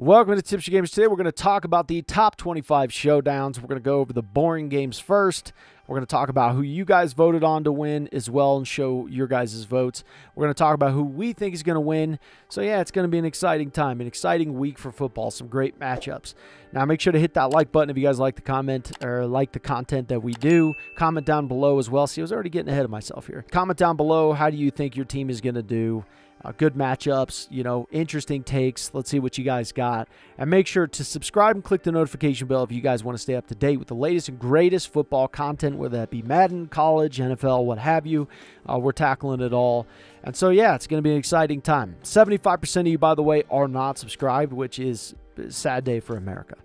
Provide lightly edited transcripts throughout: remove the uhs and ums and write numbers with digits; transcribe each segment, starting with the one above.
Welcome to T4G Gamers. Today we're going to talk about the top 25 showdowns. We're going to go over the boring games first. We're going to talk about who you guys voted on to win as well and show your guys' votes. We're going to talk about who we think is going to win. So yeah, it's going to be an exciting time, an exciting week for football, some great matchups. Now make sure to hit that like button if you guys like the comment or like the content that we do. Comment down below as well. See, I was already getting ahead of myself here. Comment down below, how do you think your team is going to do? Good matchups, interesting takes. Let's see what you guys got. And make sure to subscribe and click the notification bell if you guys want to stay up to date with the latest and greatest football content, whether that be Madden, college, NFL, what have you. We're tackling it all. And so, yeah, it's going to be an exciting time. 75% of you, by the way, are not subscribed, which is a sad day for America.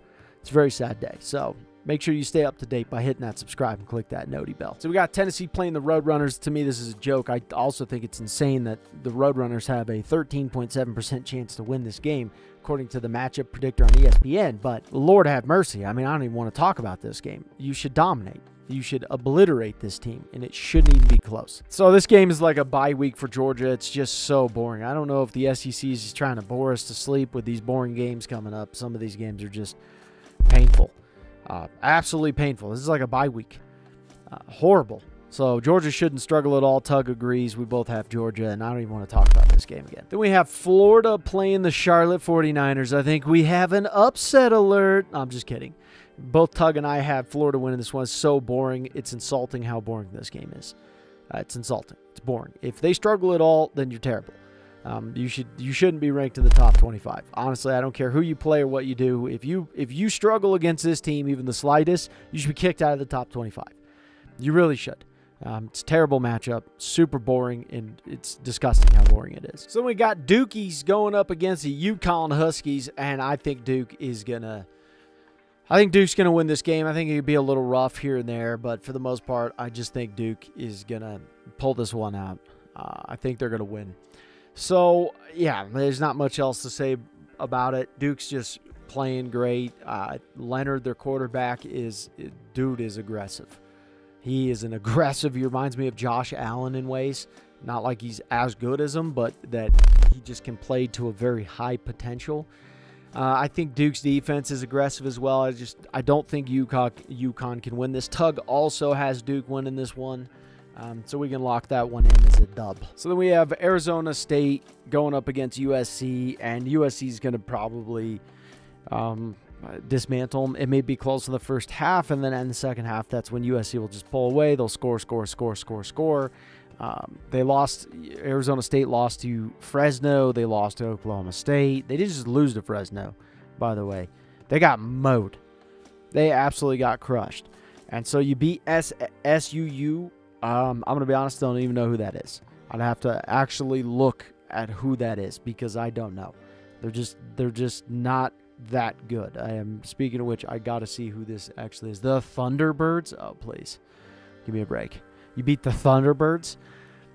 It's a very sad day. So make sure you stay up to date by hitting that subscribe and click that noti bell. So we got Tennessee playing the Roadrunners. To me, this is a joke. I also think it's insane that the Roadrunners have a 13.7% chance to win this game, according to the matchup predictor on ESPN. But Lord have mercy. I mean, I don't even want to talk about this game. You should dominate. You should obliterate this team, and it shouldn't even be close. So this game is like a bye week for Georgia. It's just so boring. I don't know if the SEC is trying to bore us to sleep with these boring games coming up. Some of these games are just painful. Absolutely painful. This is like a bye week. Horrible. So Georgia shouldn't struggle at all. Tug agrees. We both have Georgia, and I don't even want to talk about this game again. Then we have Florida playing the Charlotte 49ers. I think we have an upset alert. I'm just kidding. Both Tug and I have Florida winning this one. It's so boring. It's insulting how boring this game is. It's insulting. It's boring. If they struggle at all, then you're terrible. You shouldn't be ranked in the top 25. Honestly, I don't care who you play or what you do. If you struggle against this team, even the slightest, you should be kicked out of the top 25. You really should. It's a terrible matchup, super boring, and it's disgusting how boring it is. So we got Dukies going up against the UConn Huskies, and I think Duke's gonna win this game. I think it could be a little rough here and there, but for the most part, I just think Duke is gonna pull this one out. I think they're gonna win. So, yeah, there's not much else to say about it. Duke's just playing great. Leonard, their quarterback, is aggressive. He is an aggressive. He reminds me of Josh Allen in ways. Not like he's as good as him, but that he just can play to a very high potential. I think Duke's defense is aggressive as well. I don't think UConn can win this. Tug also has Duke winning this one. So we can lock that one in as a dub. So then we have Arizona State going up against USC, and USC is going to probably dismantle them. It may be close in the first half, and then in the second half, that's when USC will just pull away. They'll score. Arizona State lost to Fresno. They lost to Oklahoma State. They didn't just lose to Fresno, by the way. They got mowed. They absolutely got crushed. And so you beat SUU. I'm going to be honest, I don't even know who that is. I'd have to actually look at who that is because I don't know. They're just not that good. Speaking of which, I got to see who this actually is. The Thunderbirds? Oh, please. Give me a break. You beat the Thunderbirds?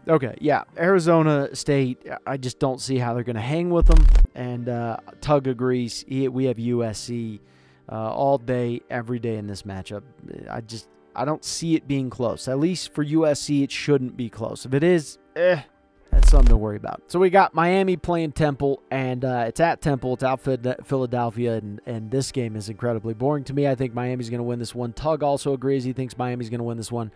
Okay, yeah. Arizona State, I just don't see how they're going to hang with them. And Tug agrees. We have USC all day, every day in this matchup. I don't see it being close. At least for USC, it shouldn't be close. If it is, that's something to worry about. So we got Miami playing Temple, and it's at Temple. It's out Philadelphia, and this game is incredibly boring to me. I think Miami's going to win this one. Tug also agrees. He thinks Miami's going to win this one.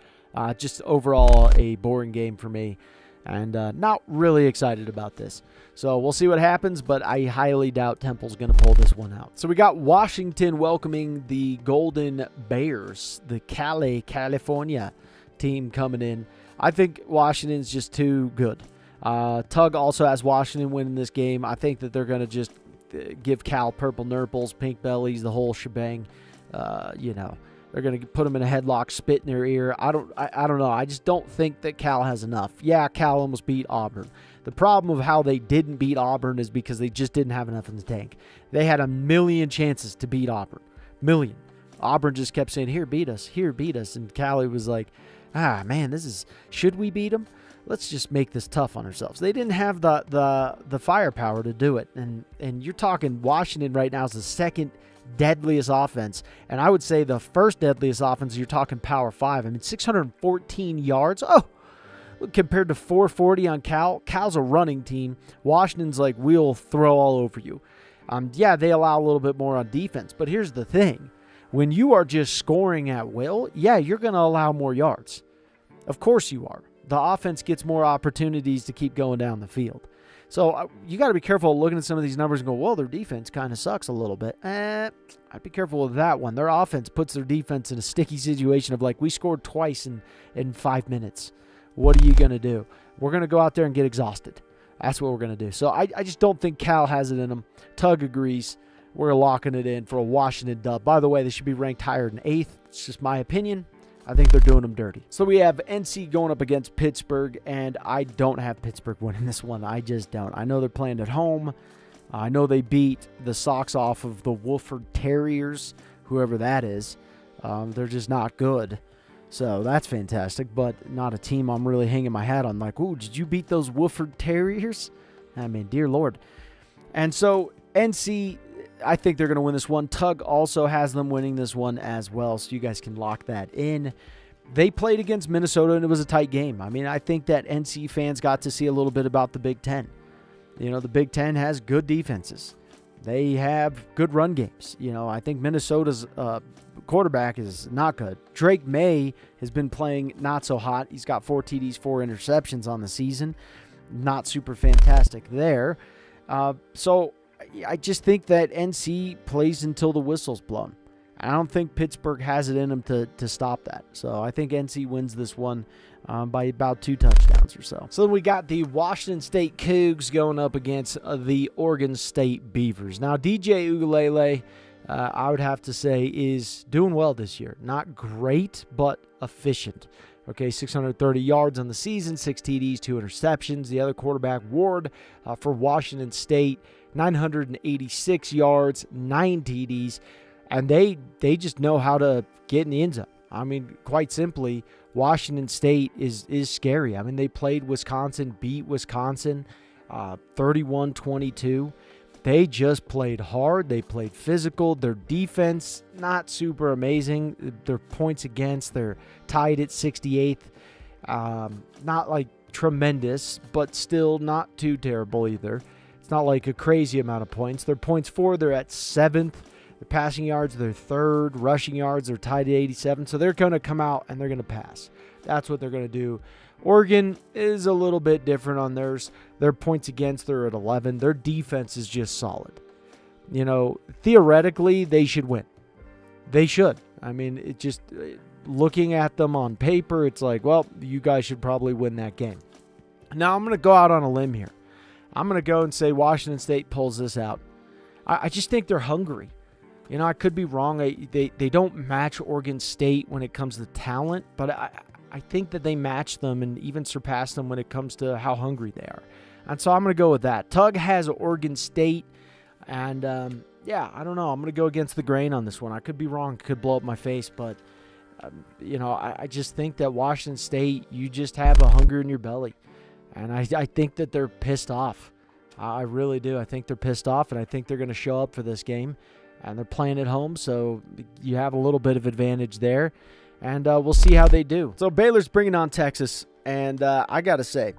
Just overall a boring game for me, and not really excited about this. So we'll see what happens, but I highly doubt Temple's going to pull this one out. So we got Washington welcoming the Golden Bears, the California team coming in. I think Washington's just too good. Tug also has Washington winning this game. I think that they're going to just give Cal purple nurples, pink bellies, the whole shebang. They're going to put them in a headlock, spit in their ear. I don't know. I just don't think that Cal has enough. Yeah, Cal almost beat Auburn. The problem of how they didn't beat Auburn is because they just didn't have enough in the tank. They had a million chances to beat Auburn. Million. Auburn just kept saying, here, beat us. Here, beat us. And Cali was like, man, should we beat them? Let's just make this tough on ourselves. They didn't have the firepower to do it. And you're talking Washington right now is the second deadliest offense. And I would say the first deadliest offense, you're talking Power 5. I mean, 614 yards. Oh, compared to 440 on Cal. Cal's a running team. Washington's like, we'll throw all over you. Yeah, they allow a little bit more on defense, but here's the thing. When you are just scoring at will, yeah, you're going to allow more yards. Of course you are. The offense gets more opportunities to keep going down the field. So you got to be careful looking at some of these numbers and go, well, their defense kind of sucks a little bit. I'd be careful with that one. Their offense puts their defense in a sticky situation of like, we scored twice in 5 minutes. What are you going to do? We're going to go out there and get exhausted. That's what we're going to do. So I just don't think Cal has it in them. Tug agrees. We're locking it in for a Washington dub. By the way, they should be ranked higher than 8th. It's just my opinion. I think they're doing them dirty. So we have NC going up against Pittsburgh, and I don't have Pittsburgh winning this one. I just don't. I know they're playing at home. I know they beat the socks off of the Wofford Terriers, whoever that is. They're just not good. So that's fantastic, but not a team I'm really hanging my hat on. Like, ooh, did you beat those Wofford Terriers? I mean, dear Lord. And so NC, I think they're going to win this one. Tug also has them winning this one as well, so you guys can lock that in. They played against Minnesota, and it was a tight game. I mean, I think that NC fans got to see a little bit about the Big Ten. You know, the Big Ten has good defenses. They have good run games. You know, I think Minnesota's quarterback is not good. Drake May has been playing not so hot. He's got 4 TDs, 4 interceptions on the season. Not super fantastic there. So I just think that NC plays until the whistle's blown. I don't think Pittsburgh has it in them to stop that. So I think NC wins this one by about 2 touchdowns or so. So then we got the Washington State Cougs going up against the Oregon State Beavers. Now, DJ Uiagalelei, I would have to say, is doing well this year. Not great, but efficient. Okay, 630 yards on the season, 6 TDs, 2 interceptions. The other quarterback, Ward, for Washington State, 986 yards, 9 TDs. And they just know how to get in the end zone. I mean, quite simply, Washington State is scary. I mean, they played Wisconsin, beat Wisconsin 31-22. They just played hard. They played physical. Their defense, not super amazing. Their points against, they're tied at 68th. Not like tremendous, but still not too terrible either. It's not like a crazy amount of points. Their points for, they're at 7th. The passing yards, they're 3rd. Rushing yards, they're tied at 87. So they're going to come out and they're going to pass. That's what they're going to do. Oregon is a little bit different on theirs. Their points against, they're at 11. Their defense is just solid. You know, theoretically, they should win. They should. I mean, it just, looking at them on paper, it's like, well, you guys should probably win that game. Now, I'm going to go out on a limb here. I'm going to go and say Washington State pulls this out. I just think they're hungry. You know, I could be wrong. They don't match Oregon State when it comes to talent, but I think that they match them and even surpass them when it comes to how hungry they are. And so I'm going to go with that. Tug has Oregon State, and yeah, I don't know. I'm going to go against the grain on this one. I could be wrong. Could blow up my face, but, you know, I just think that Washington State, you just have a hunger in your belly. And I think that they're pissed off. I really do. I think they're pissed off, and I think they're going to show up for this game. And they're playing at home, so you have a little bit of advantage there. And we'll see how they do. So Baylor's bringing on Texas, and I got to say,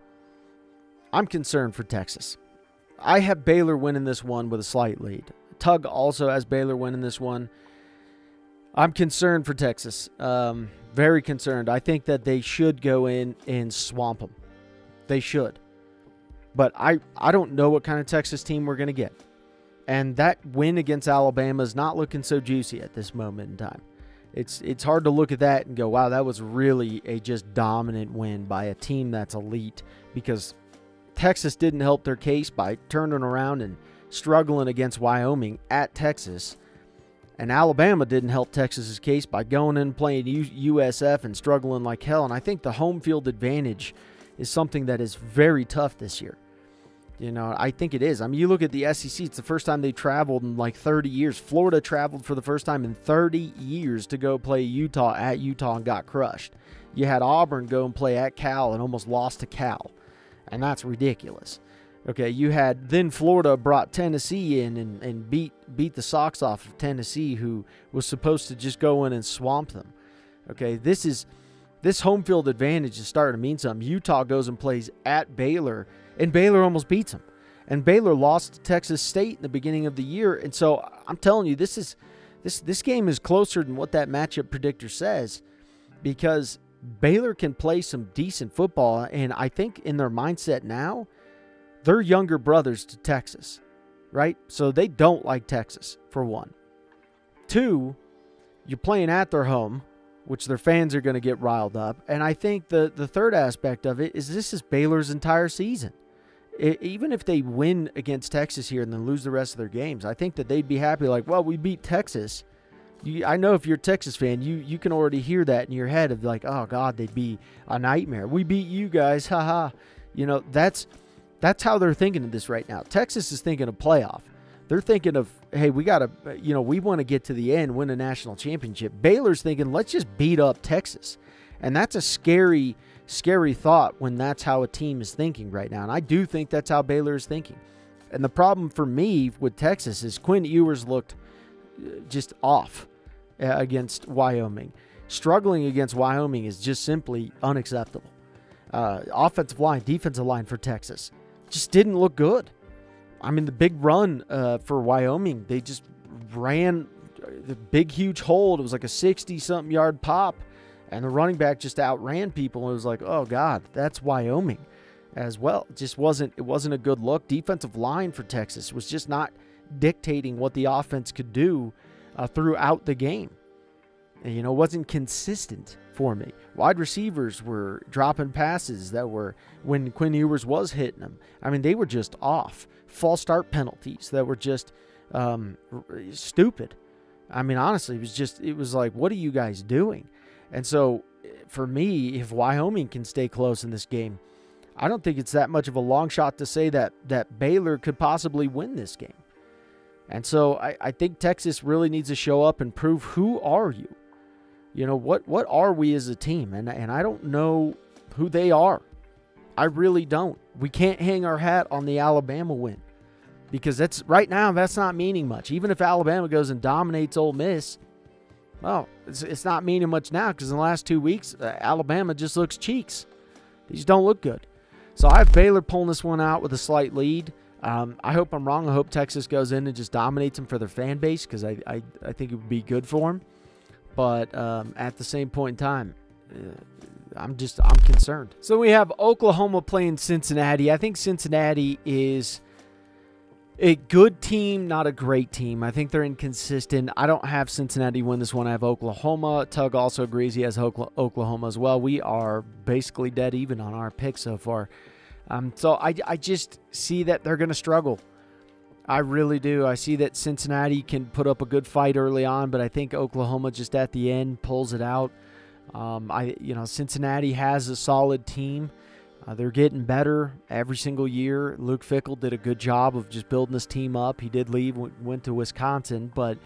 I'm concerned for Texas. I have Baylor winning this one with a slight lead. Tug also has Baylor winning this one. I'm concerned for Texas. Very concerned. I think that they should go in and swamp them. They should. But I don't know what kind of Texas team we're going to get. And that win against Alabama is not looking so juicy at this moment in time. It's hard to look at that and go, wow, that was really a just dominant win by a team that's elite, because Texas didn't help their case by turning around and struggling against Wyoming at Texas. And Alabama didn't help Texas's case by going in and playing USF and struggling like hell. And I think the home field advantage is something that is very tough this year. You know, I think it is. I mean, you look at the SEC, it's the first time they traveled in like 30 years. Florida traveled for the first time in 30 years to go play Utah at Utah and got crushed. You had Auburn go and play at Cal and almost lost to Cal. And that's ridiculous. Okay, you had, then Florida brought Tennessee in and beat the socks off of Tennessee, who was supposed to just go in and swamp them. Okay, this home field advantage is starting to mean something. Utah goes and plays at Baylor, and Baylor almost beats them. And Baylor lost to Texas State in the beginning of the year. And so I'm telling you, this game is closer than what that matchup predictor says, because Baylor can play some decent football. And I think in their mindset now, they're younger brothers to Texas, right? So they don't like Texas, for one. Two, you're playing at their home, which their fans are going to get riled up. And I think the third aspect of it is this is Baylor's entire season. Even if they win against Texas here and then lose the rest of their games, I think that they'd be happy like, well, we beat Texas. I know if you're a Texas fan, you can already hear that in your head of like, oh, God, they'd be a nightmare. We beat you guys, haha. You know, that's how they're thinking of this right now. Texas is thinking of playoff. They're thinking of, hey, we got to, we want to get to the end, win a national championship. Baylor's thinking, let's just beat up Texas. And that's a scary thought when that's how a team is thinking right now. And I do think that's how Baylor is thinking. And the problem for me with Texas is Quinn Ewers looked just off against Wyoming. Struggling against Wyoming is just simply unacceptable. Offensive line, defensive line for Texas just didn't look good. I mean, the big run for Wyoming, they just ran the big, huge hold. It was like a 60-something yard pop. And the running back just outran people. And it was like, oh, God, that's Wyoming as well. It just wasn't a good look. Defensive line for Texas was just not dictating what the offense could do throughout the game. And, wasn't consistent for me. Wide receivers were dropping passes that were, when Quinn Ewers was hitting them, I mean, they were just off. False start penalties that were just stupid. I mean, honestly, it was like, what are you guys doing? And so, for me, if Wyoming can stay close in this game, I don't think it's that much of a long shot to say that Baylor could possibly win this game. And so, I think Texas really needs to show up and prove, who are you? What are we as a team? And I don't know who they are. I really don't. We can't hang our hat on the Alabama win, because that's not meaning much. Even if Alabama goes and dominates Ole Miss, well, it's not meaning much now, because in the last 2 weeks, Alabama just looks cheeks. They just don't look good. So I have Baylor pulling this one out with a slight lead. I hope I'm wrong. I hope Texas goes in and just dominates them for their fan base, because I think it would be good for them. But at the same point in time, I'm concerned. So we have Oklahoma playing Cincinnati. I think Cincinnati is a good team, not a great team. I think they're inconsistent. I don't have Cincinnati win this one. I have Oklahoma. Tug also agrees he has Oklahoma as well. We are basically dead even on our picks so far. So I just see that they're going to struggle. I really do. I see that Cincinnati can put up a good fight early on, but I think Oklahoma just at the end pulls it out. Cincinnati has a solid team. They're getting better every single year. Luke Fickell did a good job of just building this team up. He did leave, went to Wisconsin, but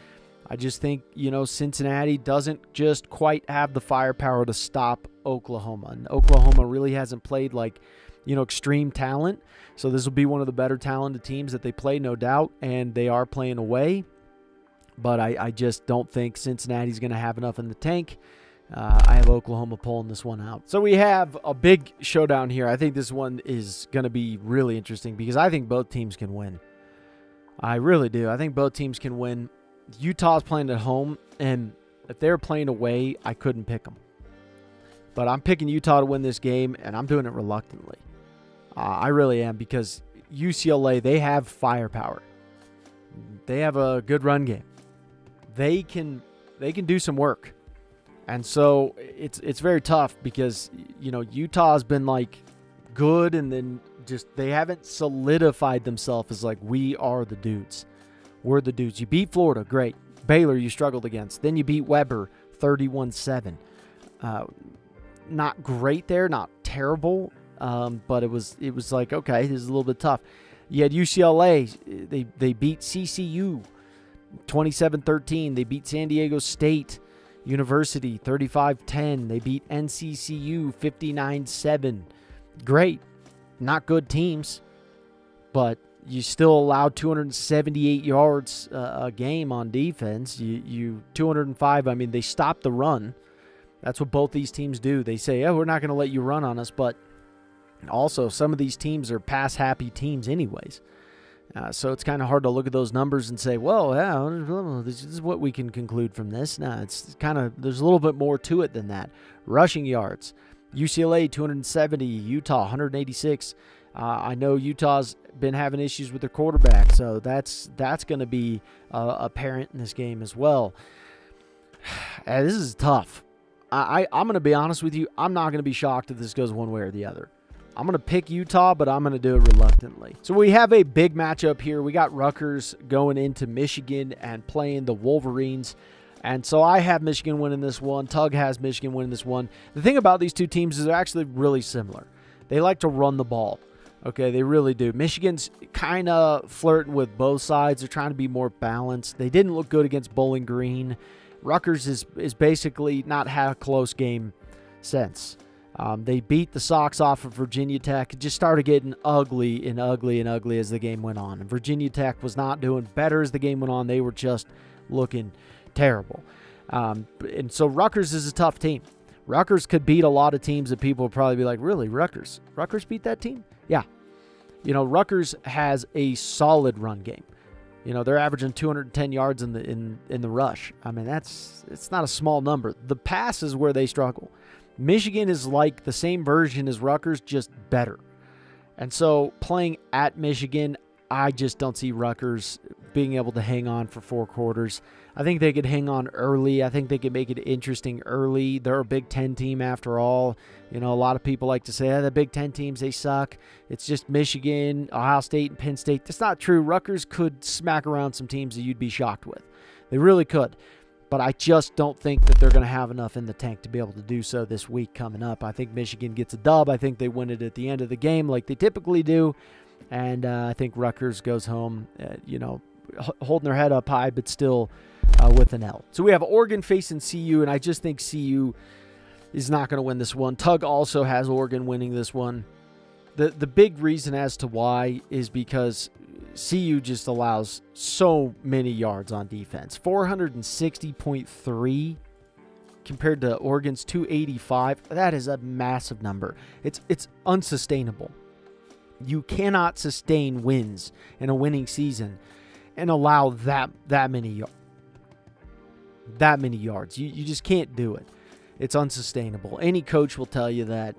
I just think, Cincinnati doesn't just quite have the firepower to stop Oklahoma. And Oklahoma really hasn't played like, extreme talent. So this will be one of the better talented teams that they play, no doubt, and they are playing away. But I just don't think Cincinnati's going to have enough in the tank. I have Oklahoma pulling this one out. So we have a big showdown here. I think this one is going to be really interesting, because I think both teams can win. I really do. I think both teams can win. Utah's playing at home, and if they're playing away, I couldn't pick them. But I'm picking Utah to win this game, and I'm doing it reluctantly. I really am, because UCLA, they have firepower. They have a good run game. They can do some work. And so it's very tough, because, Utah's been like good, and then just they haven't solidified themselves as like, we are the dudes. We're the dudes. You beat Florida, great. Baylor, you struggled against. Then you beat Weber 31-7. Not great there, not terrible, but it was like, okay, this is a little bit tough. You had UCLA, they beat CCU 27-13. They beat San Diego State University 35-10. They beat NCCU 59-7. Great. Not good teams, but you still allowed 278 yards a game on defense. You 205. I mean, they stopped the run. That's what both these teams do. They say, oh, we're not going to let you run on us, but also some of these teams are pass-happy teams anyways. So it's kind of hard to look at those numbers and say, well, yeah, this is what we can conclude from this. No, it's kind of, there's a little bit more to it than that. Rushing yards, UCLA 270, Utah 186. I know Utah's been having issues with their quarterback, so that's going to be apparent in this game as well. This is tough. I'm going to be honest with you. I'm not going to be shocked if this goes one way or the other. I'm going to pick Utah, but I'm going to do it reluctantly. So we have a big matchup here. We got Rutgers going into Michigan and playing the Wolverines. And so I have Michigan winning this one. Tug has Michigan winning this one. The thing about these two teams is they're actually really similar. They like to run the ball. Okay, they really do. Michigan's kind of flirting with both sides. They're trying to be more balanced. They didn't look good against Bowling Green. Rutgers is basically not had a close game since. They beat the socks off of Virginia Tech. It just started getting ugly and ugly and ugly as the game went on. And Virginia Tech was not doing better as the game went on. They were just looking terrible. And so Rutgers is a tough team. Rutgers could beat a lot of teams that people would probably be like, really, Rutgers? Rutgers beat that team? Yeah. You know, Rutgers has a solid run game. You know, they're averaging 210 yards in the rush. I mean, it's not a small number. The pass is where they struggle. Michigan is like the same version as Rutgers, just better. And so playing at Michigan, I just don't see Rutgers being able to hang on for 4 quarters. I think they could hang on early. I think they could make it interesting early. They're a Big Ten team after all. You know, a lot of people like to say, the Big Ten teams, they suck. It's just Michigan, Ohio State, and Penn State. That's not true. Rutgers could smack around some teams that you'd be shocked with. They really could. But I just don't think that they're going to have enough in the tank to be able to do so this week coming up. I think Michigan gets a dub. I think they win it at the end of the game like they typically do. And I think Rutgers goes home, holding their head up high, but still with an L. So we have Oregon facing CU, and I just think CU is not going to win this one. Tug also has Oregon winning this one. The big reason as to why is because CU just allows so many yards on defense. 460.3 compared to Oregon's 285. That is a massive number. It's unsustainable. You cannot sustain wins in a winning season and allow that many yards. You just can't do it. It's unsustainable. Any coach will tell you that.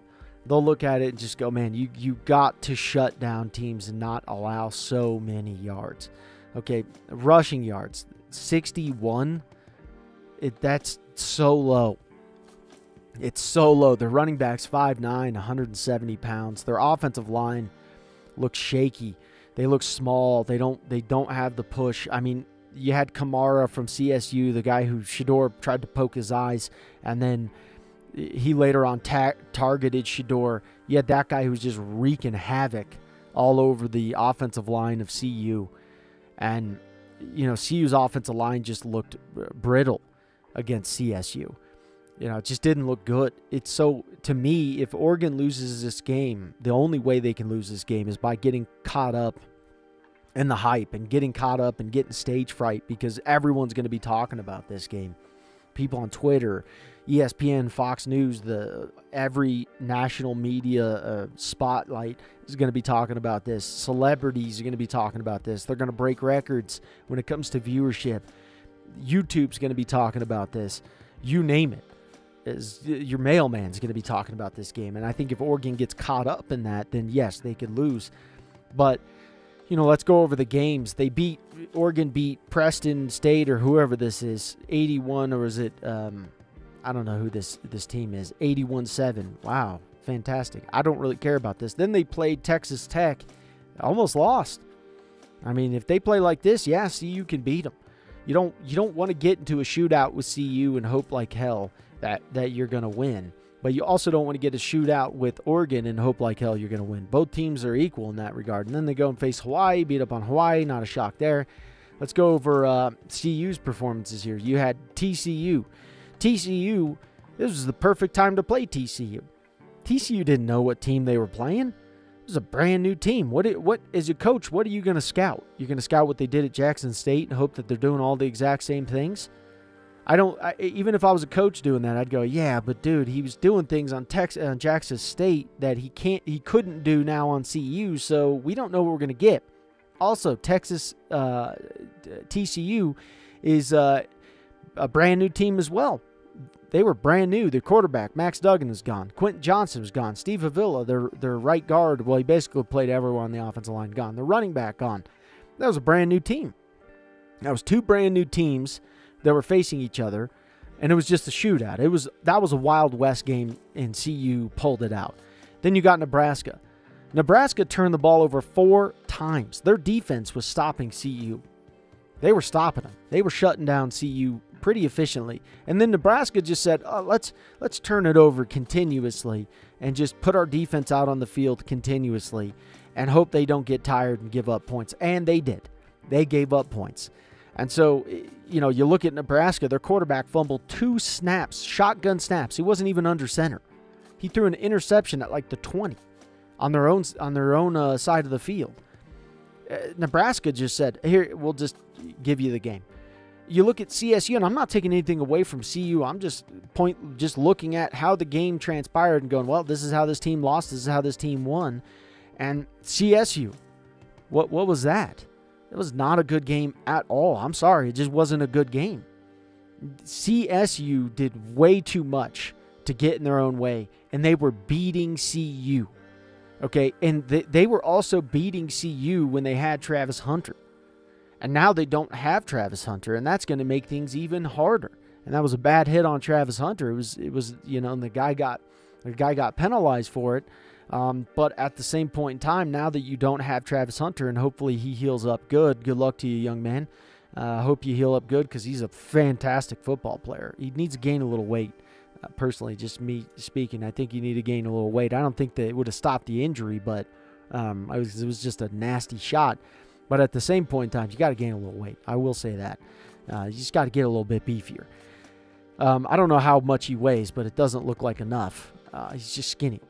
They'll look at it and just go, man, you got to shut down teams and not allow so many yards. Okay, rushing yards, 61. That's so low. It's so low. Their running backs, 5'9", 170 pounds. Their offensive line looks shaky. They look small. They don't have the push. I mean, you had Kamara from CSU, the guy who Shador tried to poke his eyes, and then he later on targeted Shador. You had that guy who was just wreaking havoc all over the offensive line of CU. And, you know, CU's offensive line just looked brittle against CSU. You know, it just didn't look good. It's so, to me, if Oregon loses this game, the only way they can lose this game is by getting caught up in the hype and getting caught up and getting stage fright, because everyone's going to be talking about this game. People on Twitter, ESPN, Fox News, every national media spotlight is going to be talking about this. Celebrities are going to be talking about this. They're going to break records when it comes to viewership. YouTube's going to be talking about this. You name it. Your mailman's going to be talking about this game. And I think if Oregon gets caught up in that, then yes, they could lose. But, you know, let's go over the games. Oregon beat Preston State or whoever this is, 81, or is it, I don't know who this team is, 81-7. Wow, fantastic. I don't really care about this. Then they played Texas Tech, almost lost. I mean, if they play like this, yeah, CU can beat them. You don't want to get into a shootout with CU and hope like hell that you're going to win. But you also don't want to get a shootout with Oregon and hope like hell you're going to win. Both teams are equal in that regard. And then they go and face Hawaii, beat up on Hawaii. Not a shock there. Let's go over CU's performances here. You had TCU. TCU, this was the perfect time to play TCU. TCU didn't know what team they were playing. It was a brand new team. What as a coach, what are you going to scout? You're going to scout what they did at Jackson State and hope that they're doing all the exact same things? Even if I was a coach doing that, I'd go, yeah, but dude, he was doing things on Jackson State that he couldn't do now on CU, so we don't know what we're going to get. Also, Texas TCU is a brand new team as well. They were brand new. Their quarterback, Max Duggan, is gone. Quentin Johnson was gone. Steve Avila, their right guard, well, he basically played everyone on the offensive line, gone. Their running back, gone. That was a brand new team. That was two brand new teams that were facing each other, and it was just a shootout. That was a Wild West game, and CU pulled it out. Then you got Nebraska. Nebraska turned the ball over 4 times. Their defense was stopping CU. They were stopping them. They were shutting down CU pretty efficiently. And then Nebraska just said, oh, let's turn it over continuously and just put our defense out on the field continuously and hope they don't get tired and give up points. And they did. They gave up points. And so, you know, you look at Nebraska, their quarterback fumbled 2 snaps, shotgun snaps. He wasn't even under center. He threw an interception at like the 20 on their own side of the field. Nebraska just said, here, we'll just give you the game. You look at CSU, and I'm not taking anything away from CU. I'm just looking at how the game transpired and going, well, this is how this team lost. This is how this team won. And CSU, what was that? It was not a good game at all. I'm sorry. It just wasn't a good game. CSU did way too much to get in their own way, and they were beating CU. Okay, and they were also beating CU when they had Travis Hunter. And now they don't have Travis Hunter, and that's going to make things even harder. And that was a bad hit on Travis Hunter. It was you know, and the guy got penalized for it. But at the same point in time, now that you don't have Travis Hunter, and hopefully he heals up good. Good luck to you, young man. Hope you heal up good because he's a fantastic football player. He needs to gain a little weight. Personally, just me speaking, I think you need to gain a little weight. I don't think that it would have stopped the injury, but it was just a nasty shot. But at the same point in time, you got to gain a little weight. I will say that. You just got to get a little bit beefier. I don't know how much he weighs, but it doesn't look like enough. He's just skinny.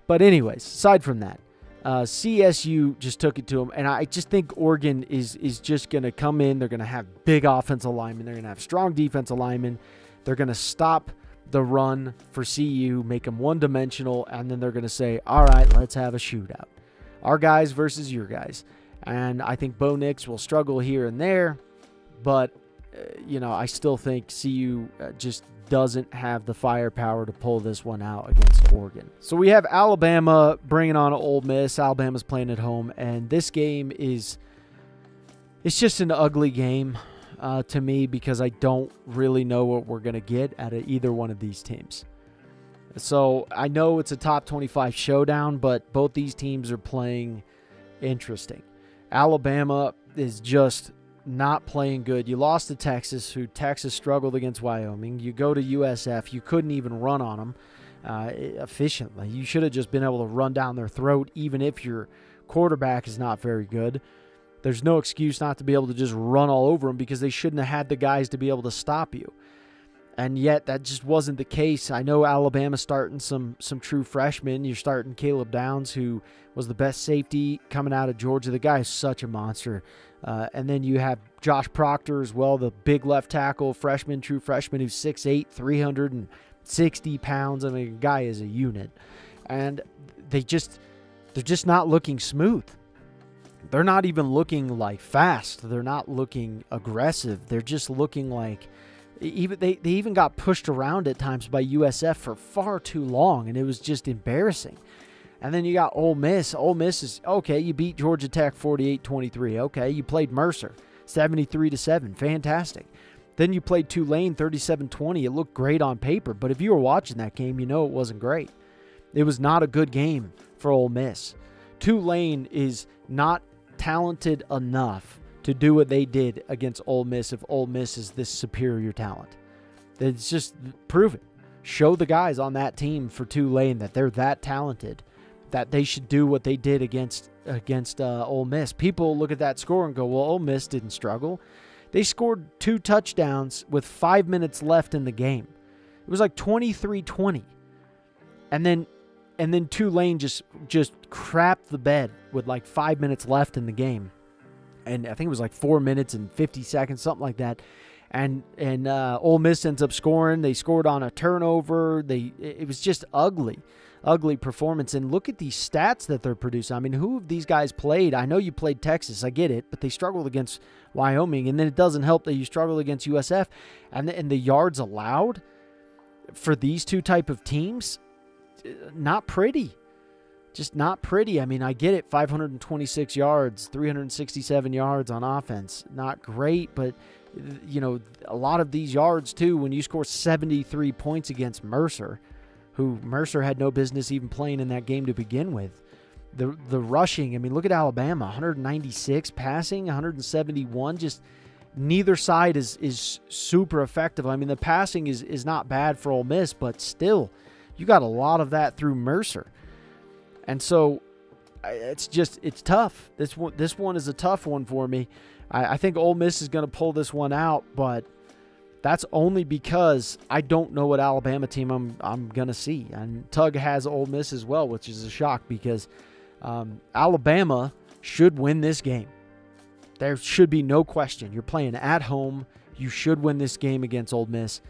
But anyways, aside from that, CSU just took it to him. And I just think Oregon is just going to come in. They're going to have big offensive linemen. They're going to have strong defensive linemen. They're going to stop the run for CU, make them one-dimensional, and then they're going to say, all right, let's have a shootout. Our guys versus your guys. And I think Bo Nix will struggle here and there, but, you know, I still think CU just doesn't have the firepower to pull this one out against Oregon. So we have Alabama bringing on Ole Miss. Alabama's playing at home, and this game it's just an ugly game to me because I don't really know what we're going to get out of either one of these teams. So I know it's a top 25 showdown, but both these teams are playing interesting. Alabama is just not playing good. You lost to Texas, who Texas struggled against Wyoming. You go to USF. You couldn't even run on them efficiently. You should have just been able to run down their throat, even if your quarterback is not very good. There's no excuse not to be able to just run all over them because they shouldn't have had the guys to be able to stop you. And yet that just wasn't the case. I know Alabama's starting some true freshmen. You're starting Caleb Downs, who was the best safety coming out of Georgia. The guy is such a monster. And then you have Josh Proctor as well, the big left tackle, true freshman, who's 6'8", 360 pounds. I mean, the guy is a unit. And they're just not looking smooth. They're not even looking like fast. They're not looking aggressive. They're just looking like they even got pushed around at times by USF for far too long, and it was just embarrassing. And then you got Ole Miss. Ole Miss is, okay, you beat Georgia Tech 48-23. Okay, you played Mercer 73-7. Fantastic. Then you played Tulane 37-20. It looked great on paper, but if you were watching that game, you know it wasn't great. It was not a good game for Ole Miss. Tulane is not talented enough to do what they did against Ole Miss if Ole Miss is this superior talent. It's just prove it. Show the guys on that team for Tulane that they're that talented, that they should do what they did against Ole Miss. People look at that score and go, well, Ole Miss didn't struggle. They scored 2 touchdowns with 5 minutes left in the game. It was like 23-20. And then Tulane just crapped the bed with like 5 minutes left in the game. And I think it was like 4 minutes and 50 seconds, something like that. And Ole Miss ends up scoring. They scored on a turnover. It was just ugly. ugly performance. And look at these stats that they're producing. I mean, who have these guys played? I know you played Texas. I get it. But they struggled against Wyoming. And then it doesn't help that you struggle against USF. And the yards allowed for these two type of teams, not pretty. Just not pretty. I mean, I get it. 526 yards, 367 yards on offense. Not great, but, you know, a lot of these yards, too, when you score 73 points against Mercer, who Mercer had no business even playing in that game to begin with. The rushing, I mean, look at Alabama, 196 passing, 171. Just neither side is super effective. I mean, the passing is not bad for Ole Miss, but still, you got a lot of that through Mercer. And so it's tough. This one is a tough one for me. I think Ole Miss is going to pull this one out, but that's only because I don't know what Alabama team I'm going to see. And Tug has Ole Miss as well, which is a shock because Alabama should win this game. There should be no question. You're playing at home. You should win this game against Ole Miss.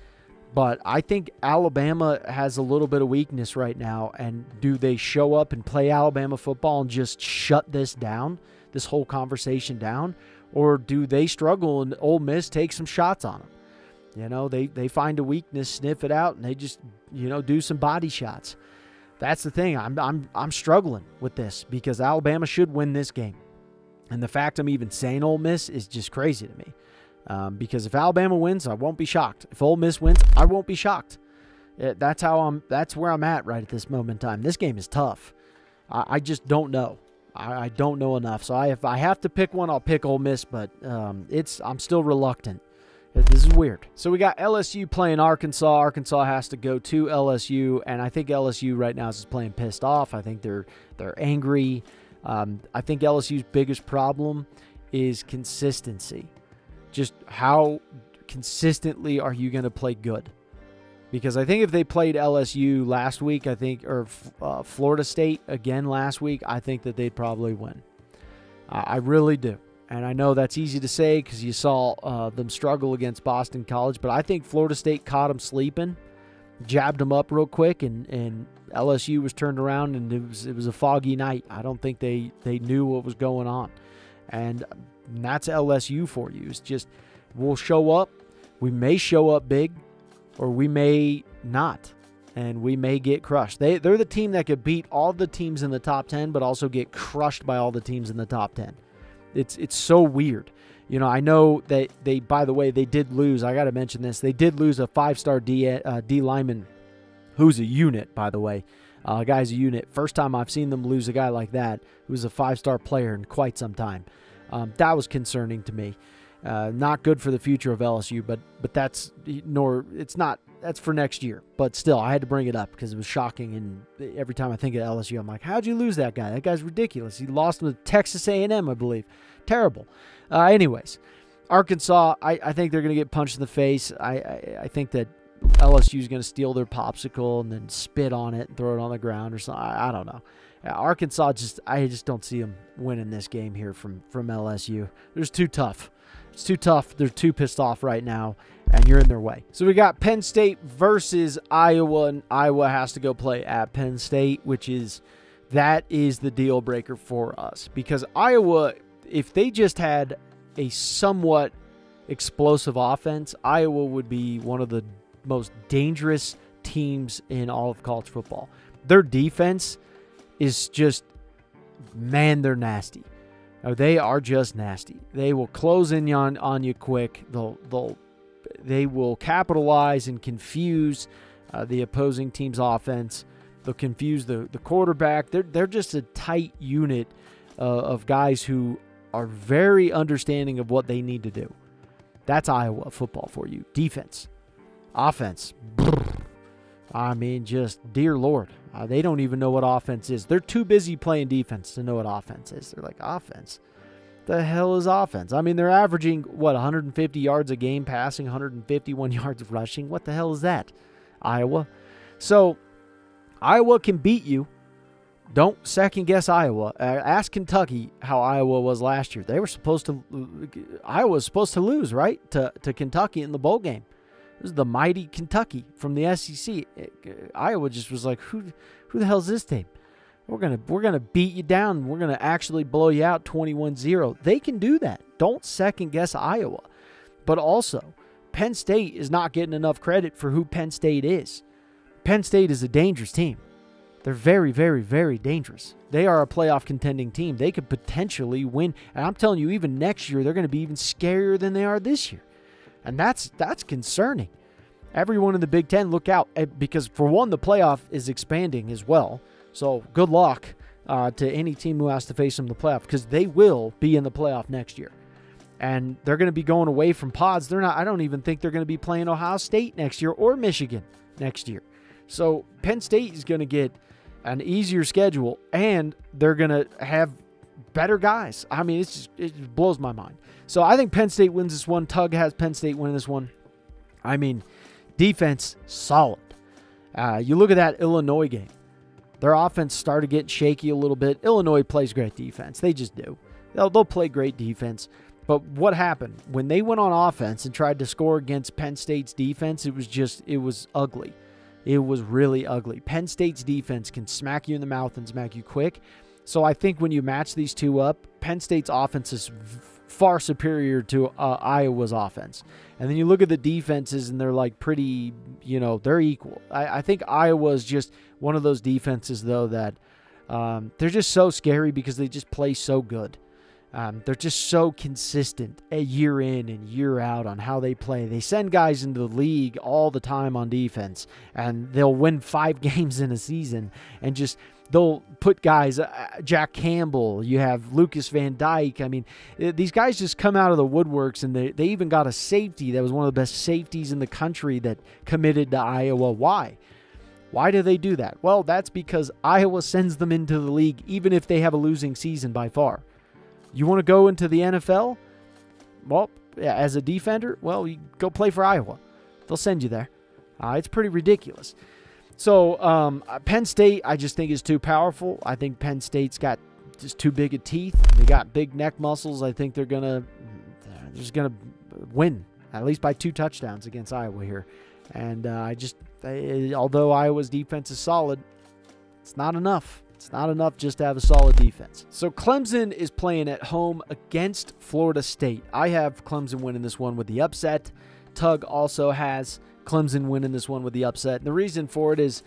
But I think Alabama has a little bit of weakness right now. And do they show up and play Alabama football and just shut this down, this whole conversation down? Or do they struggle and Ole Miss take some shots on them? You know, they find a weakness, sniff it out, and they just, you know, do some body shots. That's the thing. I'm struggling with this because Alabama should win this game. And the fact I'm even saying Ole Miss is just crazy to me. Because if Alabama wins, I won't be shocked. If Ole Miss wins, I won't be shocked. That's where I'm at right at this moment in time. This game is tough. I just don't know. I don't know enough. So if I have to pick one, I'll pick Ole Miss, but I'm still reluctant. This is weird. So we got LSU playing Arkansas. Arkansas has to go to LSU, and I think LSU right now is just playing pissed off. I think they're angry. I think LSU's biggest problem is consistency. Just how consistently are you going to play good? Because I think if they played LSU last week, or Florida State again last week, I think that they'd probably win. I really do. And I know that's easy to say because you saw them struggle against Boston College, but I think Florida State caught them sleeping, jabbed them up real quick, and LSU was turned around, and it was a foggy night. I don't think they knew what was going on. And that's LSU for you. It's just we'll show up. We may show up big, or we may not, and we may get crushed. They're the team that could beat all the teams in the top 10, but also get crushed by all the teams in the top 10. It's so weird. You know, I know that by the way, they did lose. I got to mention this. They did lose a 5-star D lineman who's a unit, by the way. Guy's a unit. First time I've seen them lose a guy like that who's a 5-star player in quite some time. That was concerning to me. Not good for the future of LSU, but that's for next year. But still, I had to bring it up because it was shocking. And every time I think of LSU, I'm like, how'd you lose that guy? That guy's ridiculous. He lost him to Texas A&M, I believe. Terrible. Anyways, Arkansas, I think they're going to get punched in the face. I think that LSU is going to steal their popsicle and then spit on it and throw it on the ground or something. I don't know. Arkansas, I just don't see them winning this game here from LSU. They're just too tough. It's too tough. They're too pissed off right now, and you're in their way. So we got Penn State versus Iowa, and Iowa has to go play at Penn State, that is the deal breaker for us. Because Iowa, if they just had a somewhat explosive offense, Iowa would be one of the most dangerous teams in all of college football. Their defense is just, man, they're nasty. They are just nasty. They will close in on you quick. They will capitalize and confuse the opposing team's offense. They'll confuse the quarterback. They're just a tight unit of guys who are very understanding of what they need to do. That's Iowa football for you. Defense. Offense. I mean, just, dear Lord. They don't even know what offense is. They're too busy playing defense to know what offense is. They're like, offense? The hell is offense? I mean, they're averaging, 150 yards a game passing, 151 yards rushing. What the hell is that? Iowa. So, Iowa can beat you. Don't second-guess Iowa. Ask Kentucky how Iowa was last year. Iowa was supposed to lose, right, to Kentucky in the bowl game. This is the mighty Kentucky from the SEC. Iowa just was like, who the hell's this team? We're gonna beat you down. We're gonna actually blow you out 21-0. They can do that. Don't second guess Iowa. But also, Penn State is not getting enough credit for who Penn State is. Penn State is a dangerous team. They're very, very, very dangerous. They are a playoff contending team. They could potentially win. And I'm telling you, even next year, they're going to be even scarier than they are this year. And that's concerning. Everyone in the Big Ten, look out. Because, for one, the playoff is expanding as well. So, good luck to any team who has to face them in the playoff. Because they will be in the playoff next year. And they're going to be going away from pods. I don't even think they're going to be playing Ohio State next year or Michigan next year. So, Penn State is going to get an easier schedule, and they're going to have better guys. I mean, it just blows my mind. So I think Penn State wins this one. Tug has Penn State winning this one. I mean, defense, solid. You look at that Illinois game. Their offense started getting shaky a little bit. Illinois plays great defense. They just do. They'll play great defense. But what happened? When they went on offense and tried to score against Penn State's defense, it was ugly. It was really ugly. Penn State's defense can smack you in the mouth and smack you quick. So I think when you match these two up, Penn State's offense is far superior to Iowa's offense. And then you look at the defenses, and they're like pretty, they're equal. I think Iowa is just one of those defenses, though, that they're just so scary because they just play so good. They're just so consistent year in and year out on how they play. They send guys into the league all the time on defense, and they'll win 5 games in a season, and they'll put guys, Jack Campbell, you have Lucas Van Dyke. I mean, these guys just come out of the woodworks, and they even got a safety that was one of the best safeties in the country that committed to Iowa. Why? Why do they do that? Well, that's because Iowa sends them into the league even if they have a losing season by far. You want to go into the NFL? Well, as a defender, well, you go play for Iowa. They'll send you there. It's pretty ridiculous. So, Penn State, I just think is too powerful. I think Penn State's got just too big of teeth. They got big neck muscles. I think they're just gonna win at least by 2 touchdowns against Iowa here. And although Iowa's defense is solid, it's not enough. It's not enough just to have a solid defense. So Clemson is playing at home against Florida State. I have Clemson winning this one with the upset. Tug also has Clemson winning this one with the upset. And the reason for it is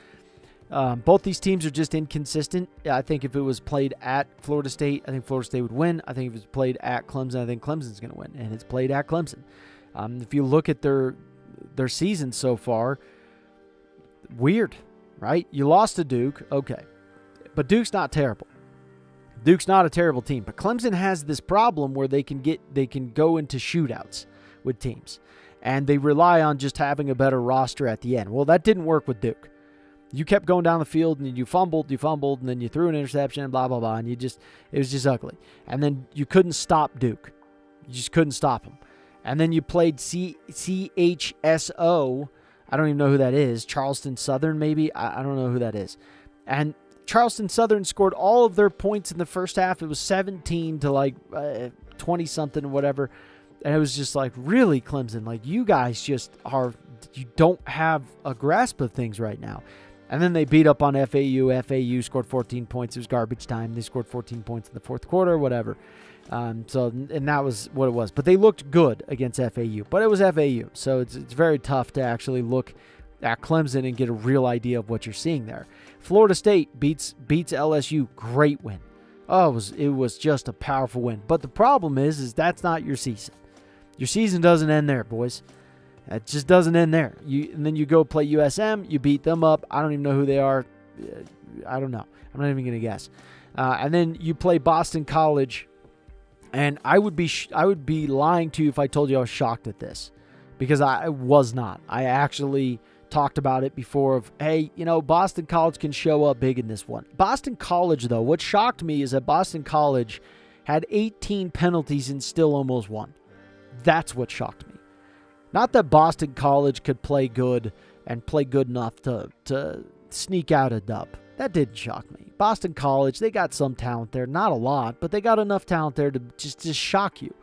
both these teams are just inconsistent. I think if it was played at Florida State, I think Florida State would win. I think if it was played at Clemson, I think Clemson's going to win. And it's played at Clemson. If you look at their season so far, weird, right? You lost to Duke, okay. But Duke's not terrible. Duke's not a terrible team. But Clemson has this problem where they can go into shootouts with teams. And they rely on just having a better roster at the end. Well, that didn't work with Duke. You kept going down the field, and you fumbled, and then you threw an interception, and blah, blah, blah. And it was just ugly. And then you couldn't stop Duke. You just couldn't stop them. And then you played CHSO. I don't even know who that is. Charleston Southern, maybe? I don't know who that is. And Charleston Southern scored all of their points in the first half. It was 17 to 20-something or whatever. And it was just like, really, Clemson? Like, you guys you don't have a grasp of things right now. And then they beat up on FAU. FAU scored 14 points. It was garbage time. They scored 14 points in the fourth quarter, whatever. And that was what it was. But they looked good against FAU. But it was FAU. So it's very tough to actually look at Clemson and get a real idea of what you're seeing there. Florida State beats LSU. Great win. Oh, it was just a powerful win. But the problem is that's not your season. Your season doesn't end there, boys. It just doesn't end there. And then you go play USM. You beat them up. I don't even know who they are. I don't know. I'm not even going to guess. And then you play Boston College. And I would be lying to you if I told you I was shocked at this, because I was not. I actually talked about it before of, hey, Boston College can show up big in this one. Boston College, though, what shocked me is that Boston College had 18 penalties and still almost won. That's what shocked me. Not that Boston College could play good and play good enough to sneak out a dub. That didn't shock me. Boston College, they got some talent there. Not a lot, but they got enough talent there to just shock you.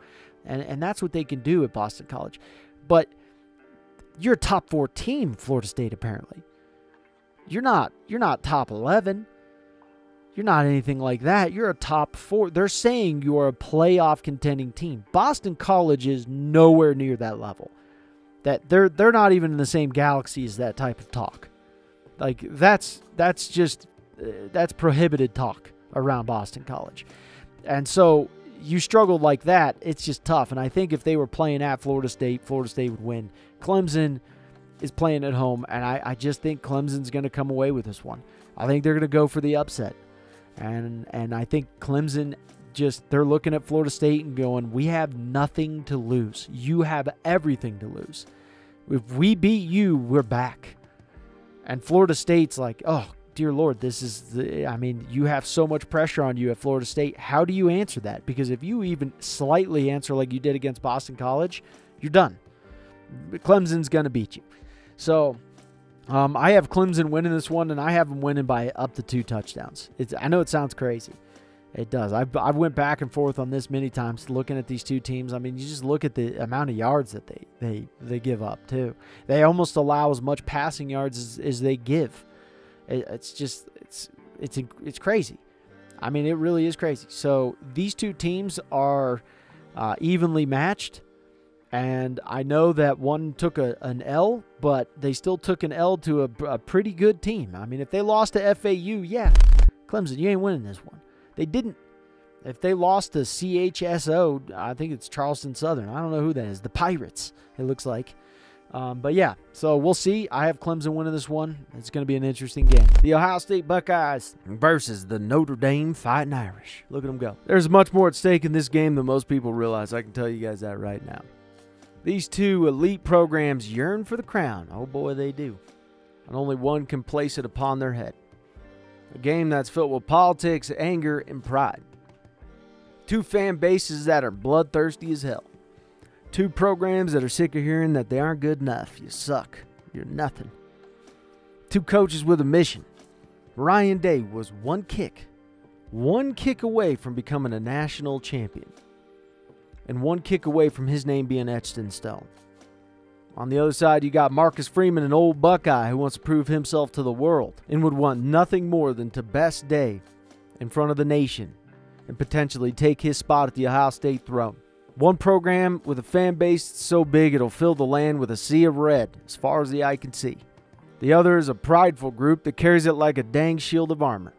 And that's what they can do at Boston College. But You're a top 4 team, Florida State, apparently. You're not top 11. You're not anything like that. You're a top 4. They're saying you're a playoff contending team. Boston College is nowhere near that level. That they're not even in the same galaxy as that type of talk. Like that's prohibited talk around Boston College. And so you struggled like that, it's just tough. And I think if they were playing at Florida State would win. Clemson is playing at home, and I just think Clemson's going to come away with this one. I think they're going to go for the upset. And I think Clemson they're looking at Florida State and going, we have nothing to lose. You have everything to lose. If we beat you, we're back. And Florida State's like, oh, dear Lord, you have so much pressure on you at Florida State. How do you answer that? Because if you even slightly answer like you did against Boston College, you're done. Clemson's going to beat you. So I have Clemson winning this one, and I have them winning by up to 2 touchdowns. I know it sounds crazy. It does. I've went back and forth on this many times looking at these two teams. I mean, you just look at the amount of yards that they give up, too. They almost allow as much passing yards as they give. It's crazy. I mean, it really is crazy. So these two teams are evenly matched. And I know that one took an L, but they still took an L to a pretty good team. I mean, if they lost to FAU, yeah, Clemson, you ain't winning this one. They didn't. If they lost to CHSO, I think it's Charleston Southern. I don't know who that is. The Pirates, it looks like. But yeah, so we'll see. I have Clemson winning this one. It's going to be an interesting game. The Ohio State Buckeyes versus the Notre Dame Fighting Irish. Look at them go. There's much more at stake in this game than most people realize. I can tell you guys that right now. These two elite programs yearn for the crown. Oh boy, they do. And only one can place it upon their head. A game that's filled with politics, anger, and pride. Two fan bases that are bloodthirsty as hell. Two programs that are sick of hearing that they aren't good enough. You suck. You're nothing. Two coaches with a mission. Ryan Day was one kick away from becoming a national champion. And one kick away from his name being etched in stone. On the other side, you got Marcus Freeman, an old Buckeye who wants to prove himself to the world and would want nothing more than to best Day in front of the nation and potentially take his spot at the Ohio State throne. One program with a fan base so big it'll fill the land with a sea of red as far as the eye can see. The other is a prideful group that carries it like a dang shield of armor.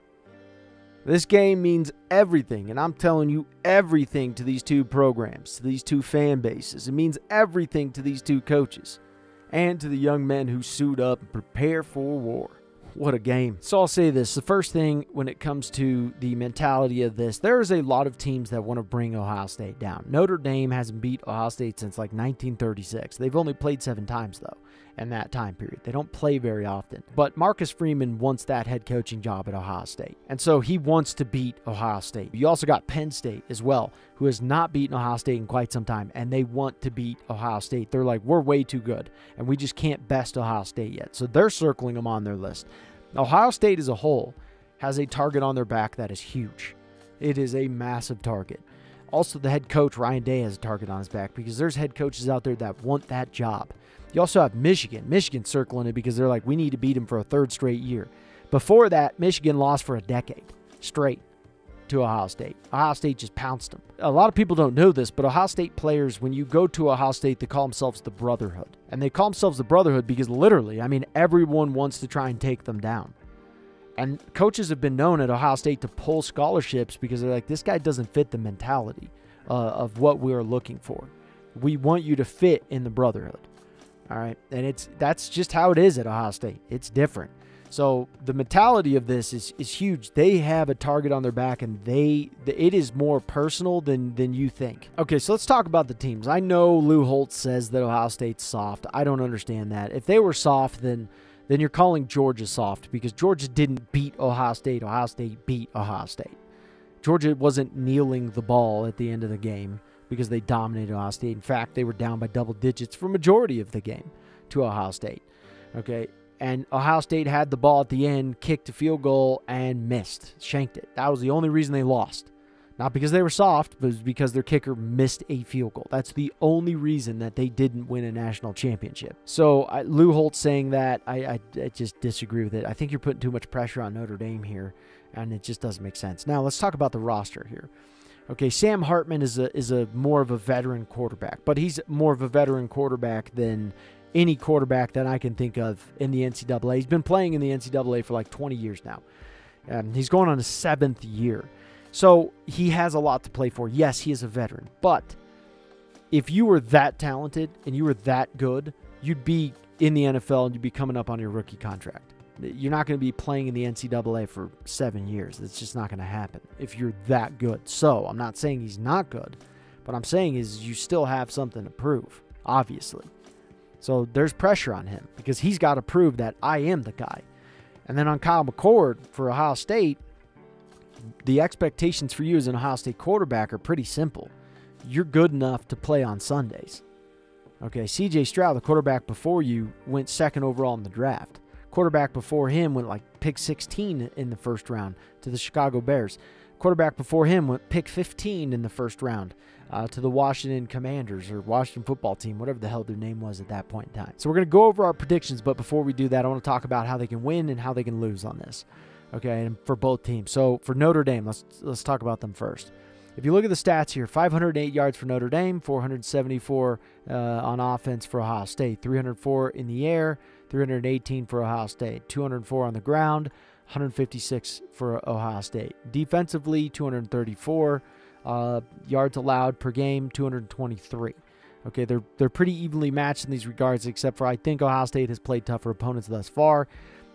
This game means everything, and I'm telling you everything to these two programs, to these two fan bases. It means everything to these two coaches and to the young men who suit up and prepare for war. What a game. So I'll say this. The first thing when it comes to the mentality of this, there is a lot of teams that want to bring Ohio State down. Notre Dame hasn't beat Ohio State since like 1936. They've only played 7 times, though, in that time period. They don't play very often. But Marcus Freeman wants that head coaching job at Ohio State. And so he wants to beat Ohio State. You also got Penn State as well, who has not beaten Ohio State in quite some time, and they want to beat Ohio State. They're like, we're way too good, and we just can't best Ohio State yet. So they're circling them on their list. Ohio State as a whole has a target on their back that is huge. It is a massive target. Also, the head coach, Ryan Day, has a target on his back because there's head coaches out there that want that job. You also have Michigan. Michigan circling it because they're like, we need to beat them for a 3rd straight year. Before that, Michigan lost for a decade straight to Ohio State. Ohio State just pounced them. A lot of people don't know this, but Ohio State players, when you go to Ohio State, they call themselves the Brotherhood. And they call themselves the Brotherhood because literally, I mean, everyone wants to try and take them down. And coaches have been known at Ohio State to pull scholarships because they're like, this guy doesn't fit the mentality of what we're looking for. We want you to fit in the Brotherhood. All right. And that's just how it is at Ohio State. It's different. So the mentality of this is huge. They have a target on their back, and it is more personal than you think. Okay, so let's talk about the teams. I know Lou Holtz says that Ohio State's soft. I don't understand that. If they were soft, then you're calling Georgia soft because Georgia didn't beat Ohio State. Ohio State beat Ohio State. Georgia wasn't kneeling the ball at the end of the game because they dominated Ohio State. In fact, they were down by double digits for majority of the game to Ohio State. Okay. And Ohio State had the ball at the end, kicked a field goal, and missed. Shanked it. That was the only reason they lost. Not because they were soft, but because their kicker missed a field goal. That's the only reason that they didn't win a national championship. So Lou Holtz saying that, I just disagree with it. I think you're putting too much pressure on Notre Dame here, and it just doesn't make sense. Now, let's talk about the roster here. Okay, Sam Hartman is a more of a veteran quarterback, but he's more of a veteran quarterback than any quarterback that I can think of in the NCAA. He's been playing in the NCAA for like 20 years now. He's going on his 7th year. So he has a lot to play for. Yes, he is a veteran, but if you were that talented and you were that good, you'd be in the NFL and you'd be coming up on your rookie contract. You're not going to be playing in the NCAA for 7 years. It's just not going to happen if you're that good. So I'm not saying he's not good. What I'm saying is you still have something to prove, obviously. So there's pressure on him because he's got to prove that I am the guy. And then on Kyle McCord for Ohio State, the expectations for you as an Ohio State quarterback are pretty simple. You're good enough to play on Sundays. Okay, C.J. Stroud, the quarterback before you, went 2nd overall in the draft. Quarterback before him went like pick 16 in the first round to the Chicago Bears. Quarterback before him went pick 15 in the first round to the Washington Commanders or Washington football team, whatever the hell their name was at that point in time. So we're going to go over our predictions, but before we do that, I want to talk about how they can win and how they can lose on this. Okay, and for both teams. So for Notre Dame, let's talk about them first. If you look at the stats here, 508 yards for Notre Dame, 474 on offense for Ohio State, 304 in the air, 318 for Ohio State, 204 on the ground, 156 for Ohio State. Defensively, 234 yards allowed per game, 223. Okay, they're pretty evenly matched in these regards, except for I think Ohio State has played tougher opponents thus far,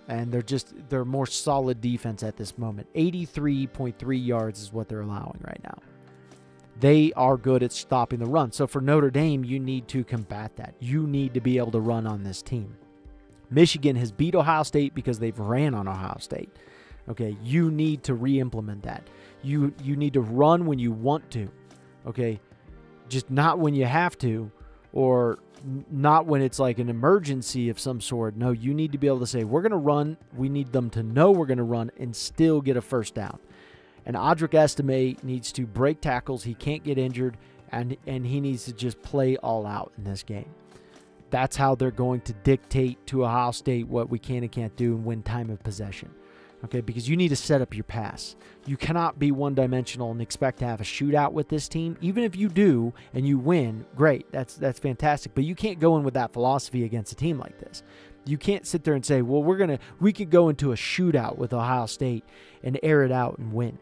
and they're more solid defense at this moment. 83.3 yards is what they're allowing right now. They are good at stopping the run. So for Notre Dame, you need to combat that. You need to be able to run on this team. Michigan has beat Ohio State because they've ran on Ohio State. Okay, you need to re-implement that. You need to run when you want to. Okay, just not when you have to, or not when it's like an emergency of some sort. No, you need to be able to say, we're going to run. We need them to know we're going to run and still get a first down. And Audric Estime needs to break tackles. He can't get injured, and he needs to just play all out in this game. That's how they're going to dictate to Ohio State what we can and can't do and win time of possession. Okay, because you need to set up your pass. You cannot be one-dimensional and expect to have a shootout with this team. Even if you do and you win, great. That's fantastic. But you can't go in with that philosophy against a team like this. You can't sit there and say, well, we could go into a shootout with Ohio State and air it out and win.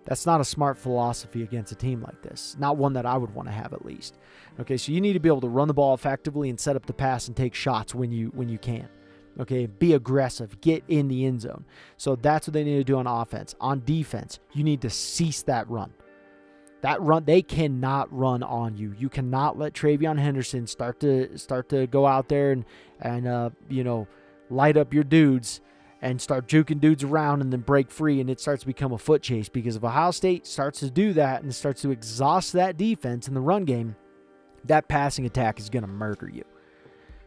That's not a smart philosophy against a team like this. Not one that I would want to have, at least. Okay, so you need to be able to run the ball effectively and set up the pass and take shots when you can. Okay, be aggressive. Get in the end zone. So that's what they need to do on offense. On defense, you need to cease that run. That run, they cannot run on you. You cannot let TreVeyon Henderson start to go out there and light up your dudes and start juking dudes around and then break free, and it starts to become a foot chase. Because if Ohio State starts to do that and starts to exhaust that defense in the run game, that passing attack is going to murder you.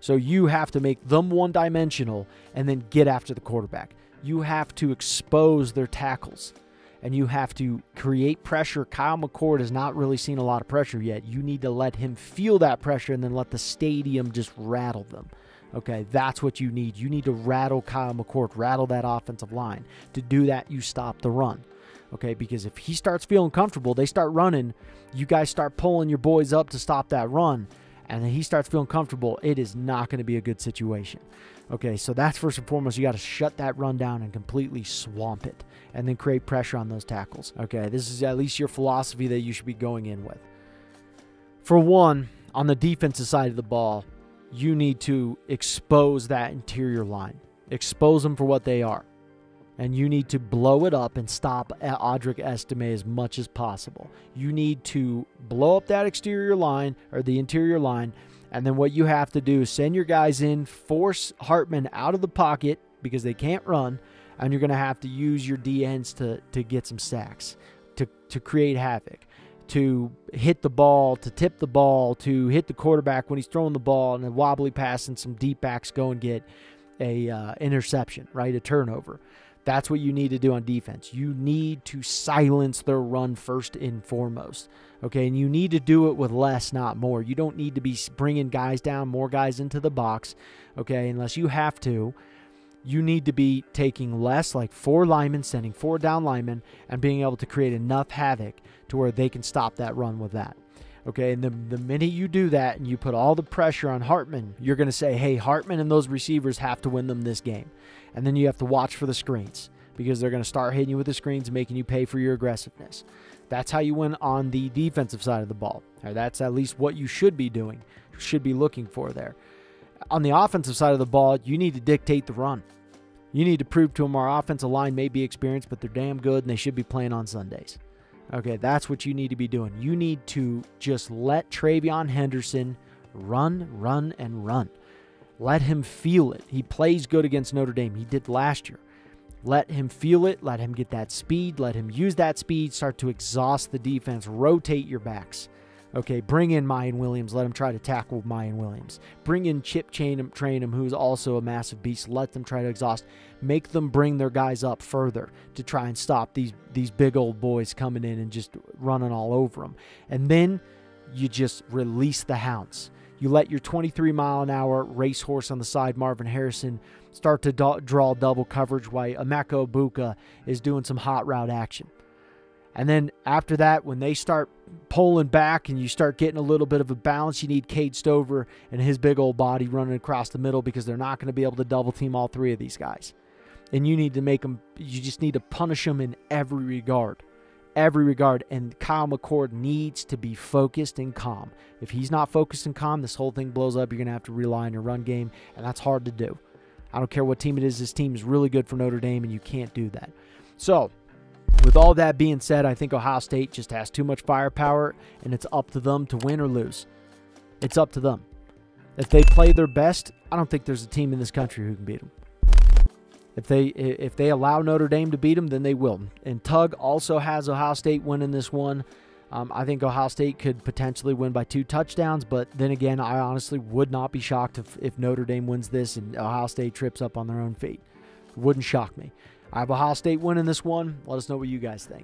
So you have to make them one-dimensional and then get after the quarterback. You have to expose their tackles, and you have to create pressure. Kyle McCord has not really seen a lot of pressure yet. You need to let him feel that pressure and then let the stadium just rattle them. Okay, that's what you need. You need to rattle Kyle McCord, rattle that offensive line. To do that, you stop the run. Okay, because if he starts feeling comfortable, they start running, you guys start pulling your boys up to stop that run, and then he starts feeling comfortable, it is not going to be a good situation. Okay, so that's first and foremost. You got to shut that run down and completely swamp it, and then create pressure on those tackles. Okay, this is at least your philosophy that you should be going in with. For one, on the defensive side of the ball, you need to expose that interior line. Expose them for what they are. And you need to blow it up and stop Audric Estime as much as possible. You need to blow up that exterior line or the interior line. And then what you have to do is send your guys in, force Hartman out of the pocket because they can't run. And you're going to have to use your DNs to get some sacks, to create havoc, to hit the ball, to tip the ball, to hit the quarterback when he's throwing the ball, and a wobbly pass and some deep backs go and get a interception, right? A turnover. That's what you need to do on defense. You need to silence their run first and foremost, okay? And you need to do it with less, not more. You don't need to be bringing guys down, more guys into the box, okay, unless you have to. You need to be taking less, like 4 linemen, sending 4 down linemen, and being able to create enough havoc to where they can stop that run with that. Okay, and the minute you do that and you put all the pressure on Hartman, you're going to say, hey, Hartman and those receivers have to win them this game. And then you have to watch for the screens because they're going to start hitting you with the screens and making you pay for your aggressiveness. That's how you win on the defensive side of the ball. Or that's at least what you should be doing, should be looking for there. On the offensive side of the ball, you need to dictate the run. You need to prove to them our offensive line may be experienced, but they're damn good and they should be playing on Sundays. Okay, that's what you need to be doing. You need to just let Travion Henderson run, and run. Let him feel it. He plays good against Notre Dame. He did last year. Let him feel it. Let him get that speed. Let him use that speed. Start to exhaust the defense. Rotate your backs. Okay, bring in Mayan Williams. Let him try to tackle Mayan Williams. Bring in Chip Trainum, who's also a massive beast. Let them try to exhaust. Make them bring their guys up further to try and stop these big old boys coming in and just running all over them. And then you just release the hounds. You let your 23-mile-an-hour racehorse on the side, Marvin Harrison, start to draw double coverage while Emeka Egbuka is doing some hot route action. And then after that, when they start pulling back and you start getting a little bit of a balance, you need Cade Stover and his big old body running across the middle because they're not going to be able to double team all 3 of these guys. And you need to make them, you just need to punish them in every regard. Every regard. And Kyle McCord needs to be focused and calm. If he's not focused and calm, this whole thing blows up. You're going to have to rely on your run game, and that's hard to do. I don't care what team it is. This team is really good for Notre Dame, and you can't do that. So, with all that being said, I think Ohio State just has too much firepower, and it's up to them to win or lose. It's up to them. If they play their best, I don't think there's a team in this country who can beat them. If they allow Notre Dame to beat them, then they will. And Tug also has Ohio State winning this one. I think Ohio State could potentially win by 2 touchdowns, but then again, I honestly would not be shocked if Notre Dame wins this and Ohio State trips up on their own feet. Wouldn't shock me. I have Ohio State winning this one. Let us know what you guys think.